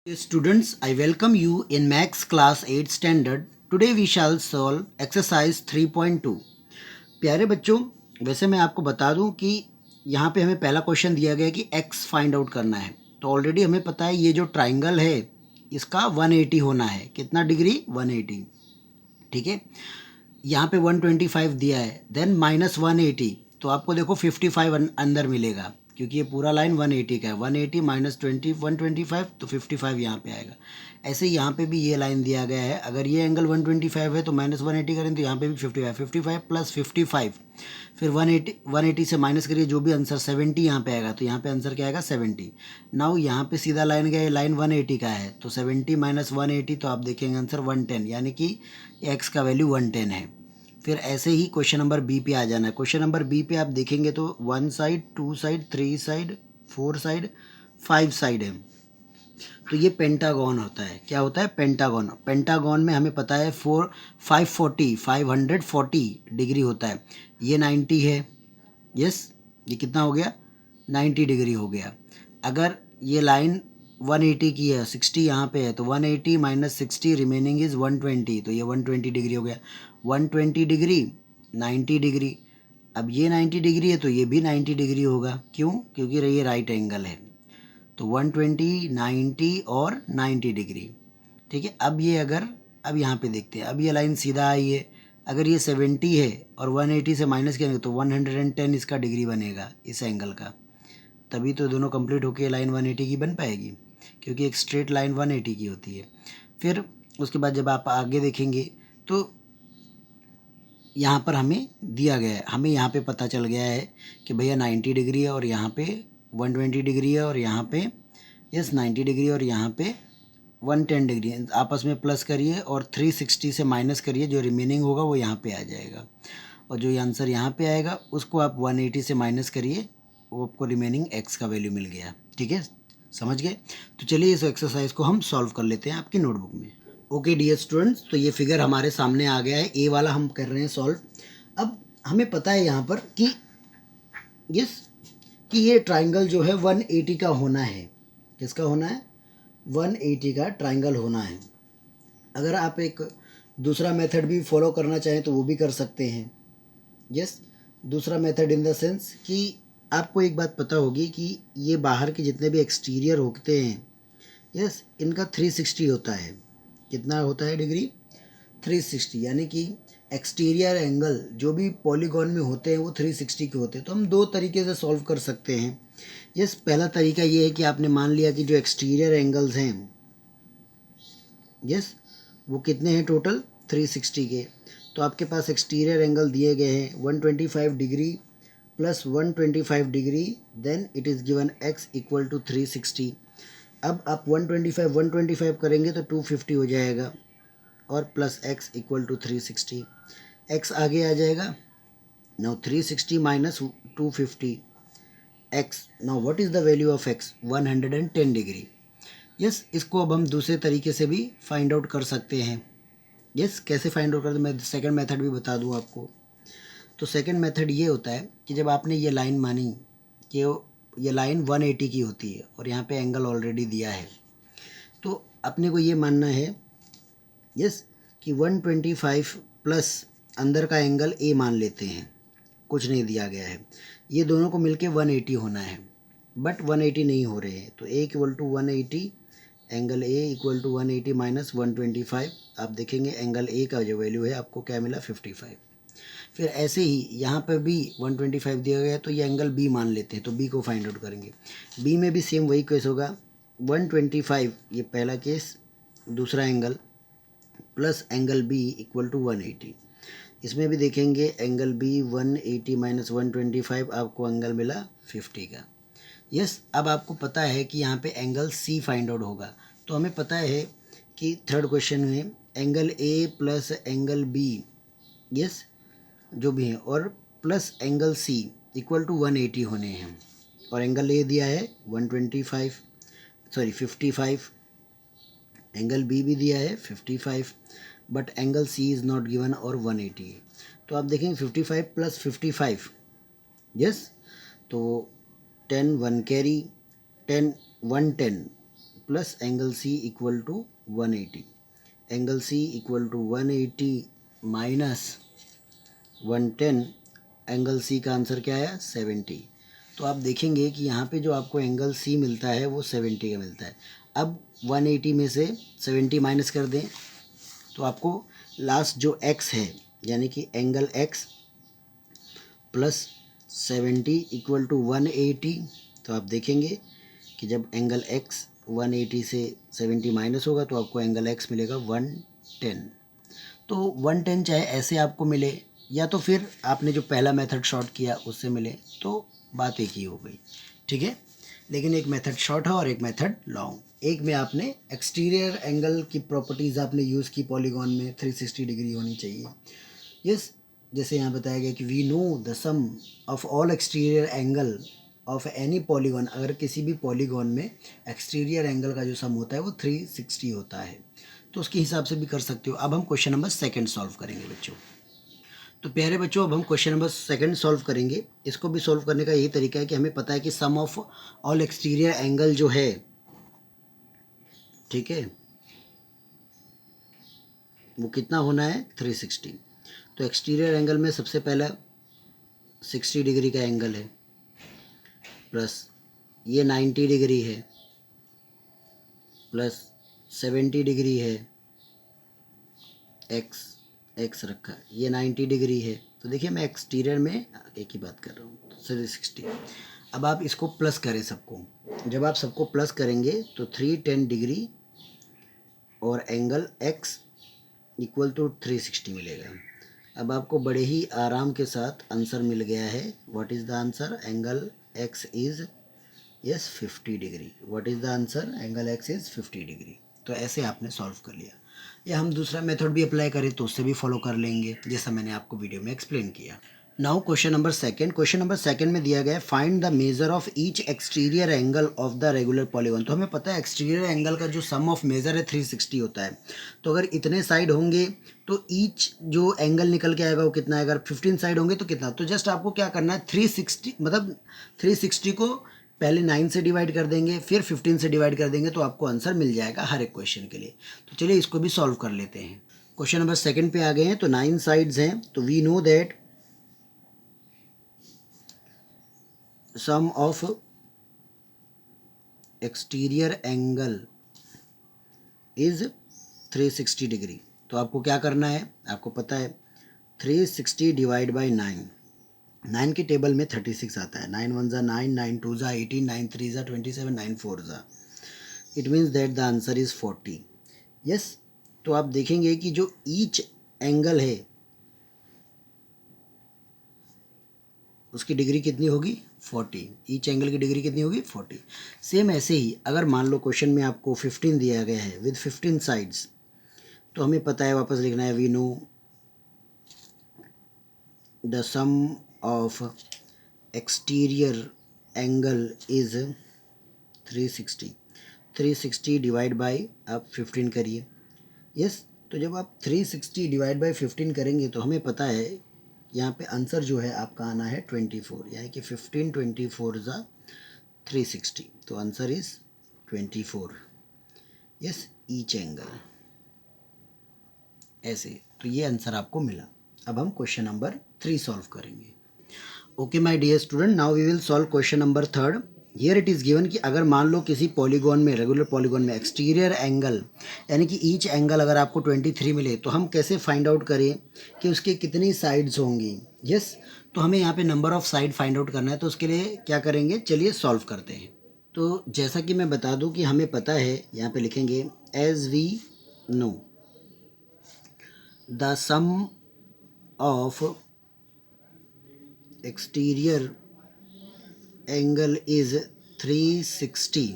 Dear students, I welcome you in Max class 8 standard. Today we shall solve exercise 3.2. प्यारे बच्चों, वैसे मैं आपको बता दूं कि यहाँ पे हमें पहला क्वेश्चन दिया गया है कि x फाइंड आउट करना है। तो ऑलरेडी हमें पता है ये जो ट्राइंगल है इसका 180 होना है। कितना डिग्री? 180। ठीक है, यहाँ पे 125 दिया है, देन माइनस 180, तो आपको देखो 55 अंदर मिलेगा क्योंकि ये पूरा लाइन 180 का है। 180 माइनस 125 तो 55 यहाँ पे आएगा। ऐसे ही यहाँ पे भी ये लाइन दिया गया है, अगर ये एंगल 125 है तो माइनस 180 करें तो यहाँ पे भी 55 प्लस 55, फिर 180 से माइनस करिए, जो भी आंसर 70 यहाँ पे आएगा, तो यहाँ पे आंसर क्या आएगा? 70। नाउ यहाँ पे सीधा लाइन गया, लाइन 180 का है, तो 70 माइनस 180, तो आप देखेंगे आंसर 110, यानी कि एक्स का वैल्यू 110 है। फिर ऐसे ही क्वेश्चन नंबर बी पे आ जाना है। क्वेश्चन नंबर बी पे आप देखेंगे तो 1 side, 2 side, 3 side, 4 side, 5 side है, तो ये पेंटागन होता है। क्या होता है? पेंटागन। पेंटागन में हमें पता है 540 डिग्री होता है। ये 90 है, यस, ये कितना हो गया? 90 डिग्री हो गया। अगर ये लाइन 180 की है, 60 यहाँ पे है, तो 180 माइनस 60 रिमेनिंग इज़ 120, तो ये 120 डिग्री हो गया। 120 डिग्री, 90 डिग्री। अब ये 90 डिग्री है तो ये भी 90 डिग्री होगा। क्यों? क्योंकि ये राइट एंगल है। तो 120, 90 और 90 डिग्री। ठीक है, अब ये अगर, अब यहाँ पे देखते हैं, अब ये लाइन सीधा आई है, अगर ये 70 है और 180 से माइनस करेंगे तो 110 इसका डिग्री बनेगा इस एंगल का, तभी तो दोनों कंप्लीट होकर लाइन 180 की बन पाएगी, क्योंकि एक स्ट्रेट लाइन 180 की होती है। फिर उसके बाद जब आप आगे देखेंगे तो यहाँ पर हमें दिया गया है, हमें यहाँ पे पता चल गया है कि भैया 90 डिग्री है और यहाँ पे 120 डिग्री है और यहाँ पे यस 90 डिग्री और यहाँ पे 110 डिग्री। आपस में प्लस करिए और 360 से माइनस करिए, जो रिमेनिंग होगा वो यहाँ पे आ जाएगा, और जो आंसर यहाँ पे आएगा उसको आप 180 से माइनस करिए, वो आपको रिमेनिंग एक्स का वैल्यू मिल गया। ठीक है, समझ गए? तो चलिए इस एक्सरसाइज को हम सॉल्व कर लेते हैं आपकी नोटबुक में। ओके डियर स्टूडेंट्स, तो ये फिगर हमारे सामने आ गया है, ए वाला हम कर रहे हैं सॉल्व। अब हमें पता है यहाँ पर कि यस कि ये ट्राइंगल जो है 180 का होना है। किसका होना है? 180 का ट्राइंगल होना है। अगर आप एक दूसरा मेथड भी फॉलो करना चाहें तो वो भी कर सकते हैं। यस, दूसरा मेथड इन द सेंस कि आपको एक बात पता होगी कि ये बाहर के जितने भी एक्सटीरियर होते हैं, यस, इनका 360 होता है। कितना होता है डिग्री? 360, यानी कि एक्सटीरियर एंगल जो भी पॉलीगॉन में होते हैं वो 360 के होते हैं। तो हम दो तरीके से सॉल्व कर सकते हैं। यस, पहला तरीका ये है कि आपने मान लिया कि जो एक्सटीरियर एंगल्स हैं, यस, वो कितने हैं टोटल? 360 के। तो आपके पास एक्सटीरियर एंगल दिए गए हैं 125 degree plus 125 degree, then it is given x equal to 360। अब आप 125 करेंगे तो 250 हो जाएगा, और plus x equal to 360, x आगे आ जाएगा। Now 360 minus 250, x, now what is the value of x? 110 degree. Yes, इसको अब हम दूसरे तरीके से भी फाइंड आउट कर सकते हैं। यस, कैसे फाइंड आउट करते हैं मैं सेकंड मेथड भी बता दूं आपको। तो सेकंड मेथड ये होता है कि जब आपने ये लाइन मानी कि ये लाइन 180 की होती है और यहाँ पे एंगल ऑलरेडी दिया है, तो अपने को ये मानना है यस कि 125 प्लस अंदर का एंगल ए मान लेते हैं, कुछ नहीं दिया गया है, ये दोनों को मिलके 180 होना है, बट 180 नहीं हो रहे हैं, तो A equal to 180, angle A equal to 180 minus 125। आप देखेंगे एंगल ए का जो वैल्यू है आपको क्या मिला? 55। फिर ऐसे ही यहाँ पर भी 125 दिया गया है, तो ये एंगल बी मान लेते हैं, तो बी को फाइंड आउट करेंगे। बी में भी सेम वही केस होगा, 125 ये पहला केस, दूसरा angle plus angle B equal to 180। इसमें भी देखेंगे एंगल बी 180 माइनस 125, आपको एंगल मिला 50 का। यस, अब आपको पता है कि यहाँ पे एंगल सी फाइंड आउट होगा, तो हमें पता है कि थर्ड क्वेश्चन में angle A plus angle B, yes, जो भी है, और plus angle C equal to 180 होने हैं, और एंगल ए दिया है 125, सॉरी 55, एंगल बी भी दिया है 55, but angle C is not given और 180 है। तो आप देखेंगे 55 प्लस 55, यस, तो 10 1 carry, 10 110, plus angle C equal to 180, angle C equal to 180 minus 110, angle C का आंसर क्या आया 70। तो आप देखेंगे कि यहाँ पे जो आपको एंगल सी मिलता है वो 70 का मिलता है। अब 180 में से 70 माइनस कर दें तो आपको लास्ट जो x है यानी कि angle x plus 70 equal to 180। तो आप देखेंगे कि जब एंगल x 180 से 70 माइनस होगा तो आपको एंगल x मिलेगा 110। तो 110 चाहे ऐसे आपको मिले या तो फिर आपने जो पहला मेथड शॉर्ट किया उससे मिले, तो बात एक ही हो गई, ठीक है। लेकिन एक मेथड शॉर्ट है और एक मेथड लॉन्ग। एक में आपने एक्सटीरियर एंगल की प्रॉपर्टीज़ आपने यूज़ की, पॉलीगॉन में 360 डिग्री होनी चाहिए। यस, जैसे यहाँ बताया गया कि we know the sum of all exterior angle of any polygon. अगर किसी भी पॉलीगॉन में एक्सटीरियर एंगल का जो सम होता है वो 360 होता है, तो उसके हिसाब से भी कर सकते हो। अब हम क्वेश्चन नंबर सेकंड सॉल्व करेंगे बच्चों। तो प्यारे बच्चों, अब हम क्वेश्चन नंबर सेकंड सॉल्व करेंगे। इसको भी सॉल्व करने का यही तरीका है कि हमें पता है कि सम ऑफ ऑल एक्सटीरियर एंगल जो है, ठीक है, वो कितना होना है 360। तो एक्सटीरियर एंगल में सबसे पहला 60 डिग्री का एंगल है, प्लस ये 90 डिग्री है, प्लस 70 डिग्री है, एक्स रखा, ये 90 डिग्री है। तो देखिए मैं एक्सटीरियर में एक ही बात कर रहा हूँ, 360। अब आप इसको प्लस करें सबको, जब आप सबको प्लस करेंगे तो 310 डिग्री और एंगल x इक्वल टू 360 मिलेगा। अब आपको बड़े ही आराम के साथ आंसर मिल गया है। What is the answer? Angle x is yes 50 degree. What is the answer? Angle x is 50 degree. तो ऐसे आपने सॉल्व कर लिया। या हम दूसरा मेथड भी अप्लाई करें तो उससे भी फॉलो कर लेंगे, जैसा मैंने आपको वीडियो में एक्सप्लेन किया। Now question number second. Question number second में दिया गया है find the measure of each exterior angle of the regular polygon. तो हमें पता है एक्सटीरियर एंगल का जो सम ऑफ मेजर है 360 होता है। तो अगर इतने साइड होंगे तो ईच जो एंगल निकल के आएगा वो कितना है? अगर 15 साइड होंगे तो कितना? तो जस्ट आपको क्या करना है, 360 मतलब 360 को पहले 9 से डिवाइड कर देंगे, फिर 15 से डिवाइड कर देंगे, तो आपको आंसर मिल जाएगा हर एक क्वेश्चन के लिए। तो चलिए इसको भी सॉल्व कर लेते हैं। क्वेश्चन नंबर सेकंड पे आ गए हैं। तो 9 साइड्स हैं, तो we know that sum of exterior angle is 360 degree. तो आपको क्या करना है, आपको पता है 360 डिवाइड बाई 9। 9 के टेबल में 36 आता है। 9 1 ज़ा 9, 9 2 ज़ा 18, 9 3 ज़ा 27, 9 4 ज़ा, it means that the answer is 40। Yes, तो आप देखेंगे कि जो ईच एंगल है उसकी डिग्री कितनी होगी 40। ईच एंगल की डिग्री कितनी होगी 40। सेम ऐसे ही अगर मान लो क्वेश्चन में आपको 15 दिया गया है विद 15 साइड्स, तो हमें पता है, वापस लिखना है, we know the sum of exterior angle is 360। 360 divide by आप 15 करिए। यस, तो जब आप 360 डिवाइड बाई 15 करेंगे तो हमें पता है यहाँ पे आंसर जो है आपका आना है 24, यानी कि 15 24 ज़ा 360। तो answer is 24। Yes, each angle ऐसे। तो ये आंसर आपको मिला। अब हम क्वेश्चन नंबर 3 सॉल्व करेंगे। Okay my dear student, now we will solve question number 3। Here it is given कि अगर मान लो किसी पॉलीगॉन में, रेगुलर पॉलीगॉन में एक्सटीरियर एंगल यानी कि ईच एंगल अगर आपको 23 मिले, तो हम कैसे फाइंड आउट करें कि उसके कितनी साइड्स होंगी। यस, तो हमें यहाँ पे number of side find out करना है। तो उसके लिए क्या करेंगे, चलिए सॉल्व करते हैं। तो जैसा कि मैं बता दूं कि हमें पता है, यहाँ पे लिखेंगे as we know the sum of exterior angle is 360।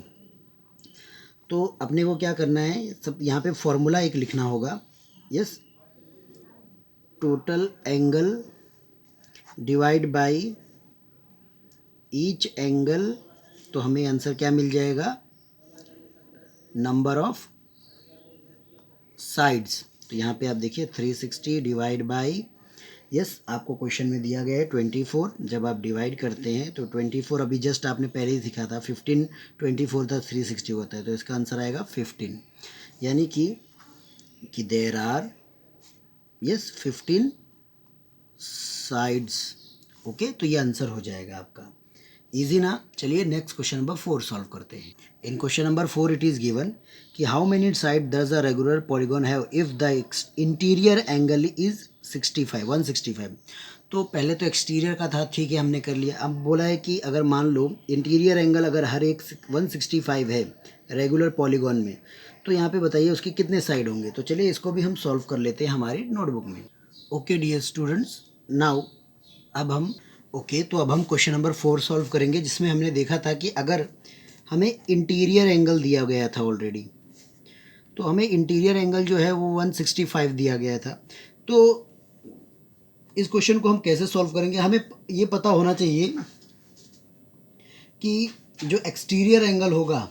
तो अपने को क्या करना है, सब यहाँ पे फॉर्मूला एक लिखना होगा। Yes, total angle divide by each angle, तो हमें आंसर क्या मिल जाएगा, नंबर ऑफ साइड्स। तो यहाँ पे आप देखिए 360 डिवाइड बाय यस, आपको क्वेश्चन में दिया गया है 24, जब आप डिवाइड करते हैं तो 24 अभी जस्ट आपने पहले ही सीखा था, 15 24 था 360 होता है, तो इसका आंसर आएगा 15। यानी कि there are yes 15 sides. Okay, तो ये आंसर हो जाएगा आपका। इजी ना। चलिए नेक्स्ट क्वेश्चन नंबर 4 सॉल्व करते हैं। In question number 4 it is given कि how many side does a regular polygon have if the interior angle is 165। तो पहले तो एक्सटीरियर का था, ठीक है, हमने कर लिया। अब बोला है कि अगर मान लो इंटीरियर एंगल अगर हर एक 165 है रेगुलर पॉलीगॉन में, तो यहाँ पे बताइए उसके कितने साइड होंगे। तो चलिए इसको भी हम सॉल्व कर लेते हैं हमारी नोटबुक में। ओके डियर स्टूडेंट्स, नाउ अब हम तो अब हम क्वेश्चन नंबर 4 सॉल्व करेंगे, जिसमें हमने देखा था कि अगर हमें इंटीरियर एंगल दिया गया था ऑलरेडी, तो हमें इंटीरियर एंगल जो है वो 165 दिया गया था। तो इस क्वेश्चन को हम कैसे सॉल्व करेंगे, हमें ये पता होना चाहिए कि जो एक्सटीरियर एंगल होगा,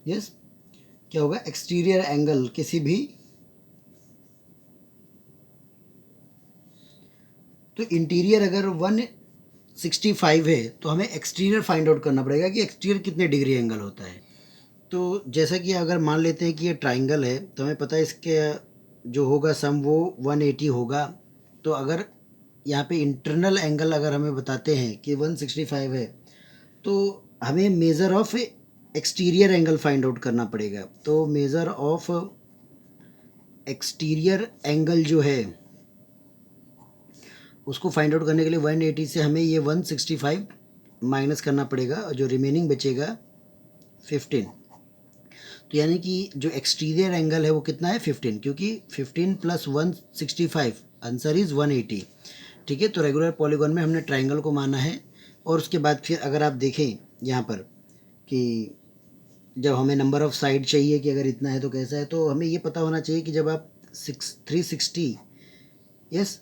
यस, क्या होगा, एक्सटीरियर एंगल किसी भी, तो इंटीरियर अगर 165 है तो हमें एक्सटीरियर फाइंड आउट करना पड़ेगा कि एक्सटीरियर कितने डिग्री एंगल होता है। तो जैसा कि अगर मान लेते हैं कि ये ट्राइंगल है, तो हमें पता है इसके जो होगा सम वो 180 होगा। तो अगर यहाँ पे इंटरनल एंगल अगर हमें बताते हैं कि 165 है, तो हमें measure of exterior angle find out करना पड़ेगा। तो मेज़र ऑफ एक्सटीरियर एंगल जो है उसको फाइंड आउट करने के लिए 180 से हमें ये 165 माइनस करना पड़ेगा, और जो रिमेनिंग बचेगा 15। तो यानी कि जो एक्सटीरियर एंगल है वो कितना है 15, क्योंकि 15 प्लस 165 आंसर इज़ 180। ठीक है, तो रेगुलर पॉलीगॉन में हमने ट्राइंगल को माना है। और उसके बाद फिर अगर आप देखें यहाँ पर कि जब हमें नंबर ऑफ़ साइड चाहिए कि अगर इतना है तो कैसा है, तो हमें ये पता होना चाहिए कि जब आप 360 यस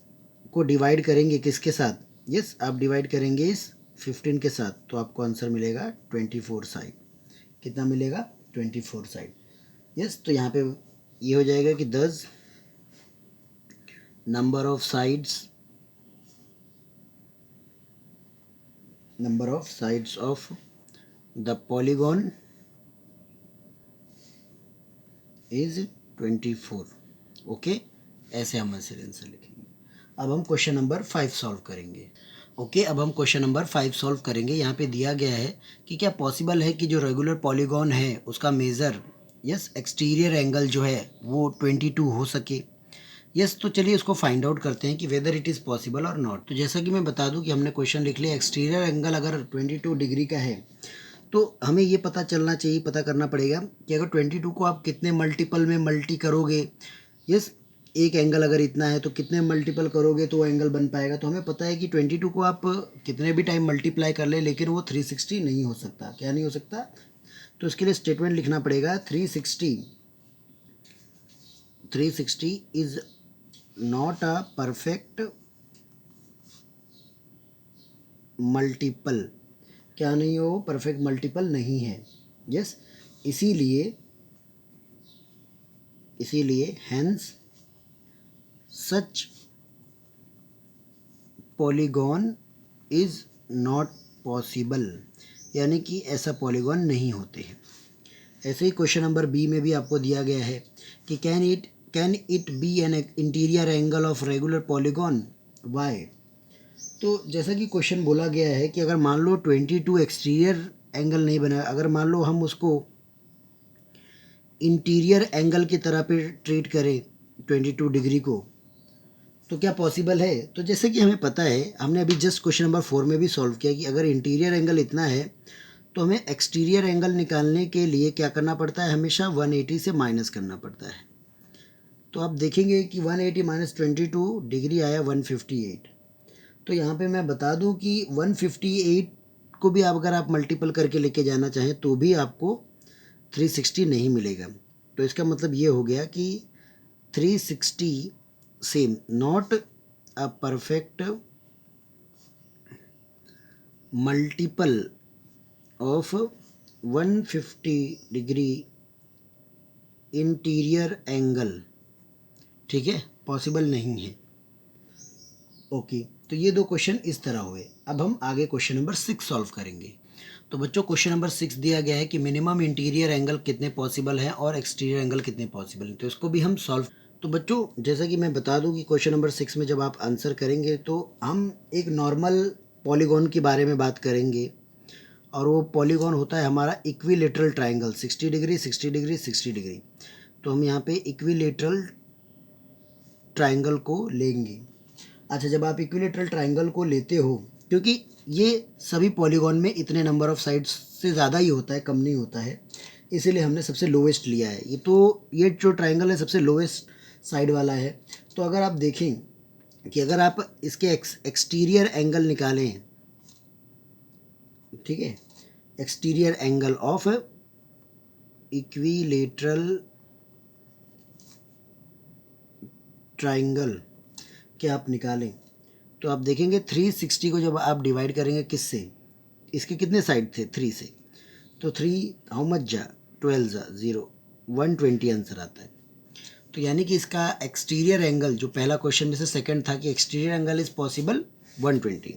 को डिवाइड करेंगे किसके साथ, यस आप डिवाइड करेंगे इस 15 के साथ, तो आपको आंसर मिलेगा 24 साइड। कितना मिलेगा, 24 साइड। यस, तो यहाँ पे ये हो जाएगा कि 10 number of sides of the polygon is 24। Okay, ऐसे हम आंसर लिखेंगे। अब हम क्वेश्चन नंबर 5 सॉल्व करेंगे। ओके, अब हम क्वेश्चन नंबर 5 सॉल्व करेंगे। यहाँ पे दिया गया है कि क्या पॉसिबल है कि जो रेगुलर पॉलीगॉन है उसका मेज़र यस एक्सटीरियर एंगल जो है वो 22 हो सके। यस, तो चलिए इसको फाइंड आउट करते हैं कि वेदर इट इज़ पॉसिबल और नॉट। तो जैसा कि मैं बता दूं कि हमने क्वेश्चन लिख लिया, एक्सटीरियर एंगल अगर 22 डिग्री का है, तो हमें ये पता चलना चाहिए, पता करना पड़ेगा कि अगर 22 को आप कितने मल्टीपल में मल्टी करोगे। यस, एक एंगल अगर इतना है तो कितने मल्टीपल करोगे तो वो एंगल बन पाएगा। तो हमें पता है कि 22 को आप कितने भी टाइम मल्टीप्लाई कर ले, लेकिन वो 360 नहीं हो सकता। क्या नहीं हो सकता, तो इसके लिए स्टेटमेंट लिखना पड़ेगा 360 is not a perfect multiple. क्या नहीं हो, परफेक्ट मल्टीपल नहीं है। यस, इसीलिए hence such polygon is not possible, यानी कि ऐसा पॉलीगॉन नहीं होते हैं। ऐसे ही क्वेश्चन नंबर बी में भी आपको दिया गया है कि can it be an interior angle of regular polygon, why. तो जैसा कि क्वेश्चन बोला गया है कि अगर मान लो 22 एक्सटीरियर एंगल नहीं बना, अगर मान लो हम उसको इंटीरियर एंगल की तरह पे ट्रीट करें 22 डिग्री को, तो क्या पॉसिबल है। तो जैसे कि हमें पता है, हमने अभी जस्ट क्वेश्चन नंबर 4 में भी सॉल्व किया कि अगर इंटीरियर एंगल इतना है तो हमें एक्सटीरियर एंगल निकालने के लिए क्या करना पड़ता है, हमेशा 180 से माइनस करना पड़ता है। तो आप देखेंगे कि 180 माइनस 22 डिग्री आया 158। तो यहाँ पे मैं बता दूँ कि 158 को भी अगर आप मल्टीपल करके लेके जाना चाहें तो भी आपको 360 नहीं मिलेगा। तो इसका मतलब ये हो गया कि 360 same not a perfect multiple of 150 degree interior angle, ठीक है, पॉसिबल नहीं है। ओके, तो ये 2 क्वेश्चन इस तरह हुए। अब हम आगे क्वेश्चन नंबर 6 सॉल्व करेंगे। तो बच्चों क्वेश्चन नंबर 6 दिया गया है कि मिनिमम इंटीरियर एंगल कितने पॉसिबल हैं और एक्सटीरियर एंगल कितने पॉसिबल हैं, तो इसको भी हम सॉल्व। तो बच्चों जैसा कि मैं बता दूं कि क्वेश्चन नंबर 6 में जब आप आंसर करेंगे तो हम एक नॉर्मल पॉलीगॉन के बारे में बात करेंगे, और वो पॉलीगॉन होता है हमारा equilateral triangle, 60 degree 60 degree 60 degree. तो हम यहाँ पे इक्विलेटरल ट्राइंगल को लेंगे। अच्छा, जब आप इक्विलेटरल ट्राइंगल को लेते हो, क्योंकि ये सभी पॉलीगॉन में इतने नंबर ऑफ साइड्स से ज़्यादा ही होता है, कम नहीं होता है, इसीलिए हमने सबसे लोवेस्ट लिया है। ये जो ट्राइंगल है सबसे लोवेस्ट साइड वाला है। तो अगर आप देखें कि अगर आप इसके एक्सटीरियर एंगल निकालें, ठीक है, exterior angle of equilateral triangle के आप निकालें तो आप देखेंगे 360 को जब आप डिवाइड करेंगे किससे, इसके कितने साइड थे 3 से, तो 3 हाउ मच जा 12 जा 0 120 आंसर आता है। तो यानी कि इसका एक्सटीरियर एंगल, जो पहला क्वेश्चन में से सेकंड था कि एक्सटीरियर एंगल इज़ पॉसिबल 120।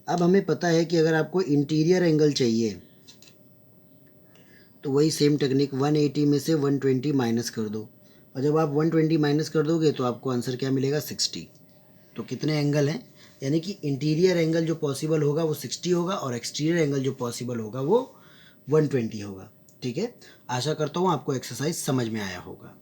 अब हमें पता है कि अगर आपको इंटीरियर एंगल चाहिए तो वही सेम टेक्निक 180 में से 120 माइनस कर दो, और जब आप 120 माइनस कर दोगे तो आपको आंसर क्या मिलेगा 60। तो कितने एंगल हैं, यानी कि इंटीरियर एंगल जो पॉसिबल होगा वो 60 होगा और एक्सटीरियर एंगल जो पॉसिबल होगा वो 120 होगा। ठीक है, आशा करता हूँ आपको एक्सरसाइज समझ में आया होगा।